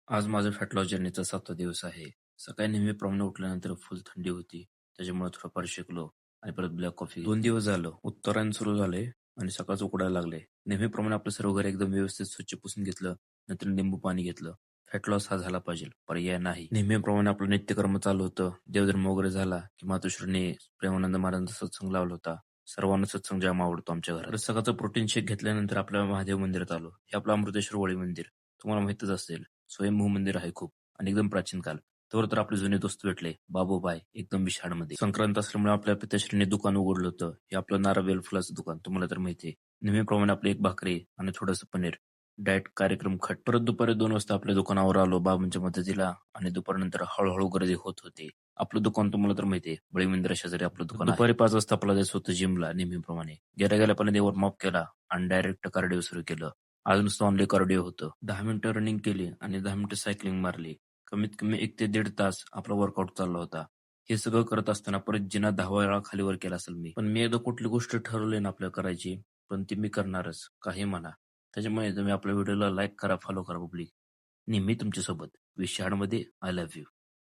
आज माझा fat loss जर्नीचा 7वा दिवस आहे. सकाळी नेहमीप्रमाणे उठल्यानंतर फुल थंडी होती. त्याच्यामुळे थोडंफार शेकलो आणि परत ब्लॅक कॉफी 2 दिवस झालं उत्तरायण सुरू झाले आणि सकाळच उकडायला लागले. नेहमीप्रमाणे आपलं सर्व घर एकदम व्यवस्थित स्वच्छ पुसून घेतलं. नंतर लिंबू पाणी घेतलं. फॅट लॉस हा झाला पाहिजे, पर्याय नाही. नेहमीप्रमाणे आपलं नित्यकर्म चालू होतं. देवधर्म वगैरे झाला की मातोश्रीने प्रेमानंद महाराजांचा सत्संग लावला होता. सर्वांना सत्संग जाम आवडतो आमच्या घरात. परत सकाळचं प्रोटीन शेक घेतल्यानंतर आपल्या महादेव मंदिरात आलो. हे आपलं अमृतेश्वर होळी मंदिर तुम्हाला माहितच असेल. स्वयंभू मंदिर आहे खूप आणि एकदम प्राचीन काल. तोवर तर आपले जुने दोस्त भेटले बाबूबाई एकदम विशाळमध्ये. संक्रांत असल्यामुळे आपल्या पिताश्रीने दुकान उघडलं होतं. हे आपलं नारळ फुलाचं दुकान तुम्हाला तर माहितीये. नेहमीप्रमाणे आपली एक भाकरी आणि थोडंसं पनीर. डाएट कार्यक्रम खट. परत दुपारी 2 वाजता आपल्या दुकानावर आलो बाबांच्या मदतीला आणि दुपारनंतर हळूहळू गर्दी होत होती. आपलं दुकान तुम्हाला तर माहितीये बळी मंदिरा शेजारी आपलं दुकान आहे. दुपारी 5 वाजता आपला जायचं होतं जिमला नेहमीप्रमाणे. गेल्या गेल्या पण वॉर्म अप केला आणि डायरेक्ट कार्डिओ सुरू केलं. आज नुसतं ऑनली कार्डिओ होतं. 10 मिनिटं रनिंग केली आणि 10 मिनिटं सायकलिंग मारली. कमीत कमी 1 ते 1.5 तास आपला वर्कआउट चालला होता. हे सगळं करत असताना परत जिना 10 वेळा खालीवर केला असेल मी. पण मी एकदा कुठली गोष्ट ठरवली ना आपल्याला करायची, पण ती मी करणारच, काही म्हणा. त्याच्यामुळे तुम्ही आपल्या व्हिडिओला लाईक करा, फॉलो करा पब्लिक. नेहमी तुमच्यासोबत. विशाळमध्ये आय लव्ह यू.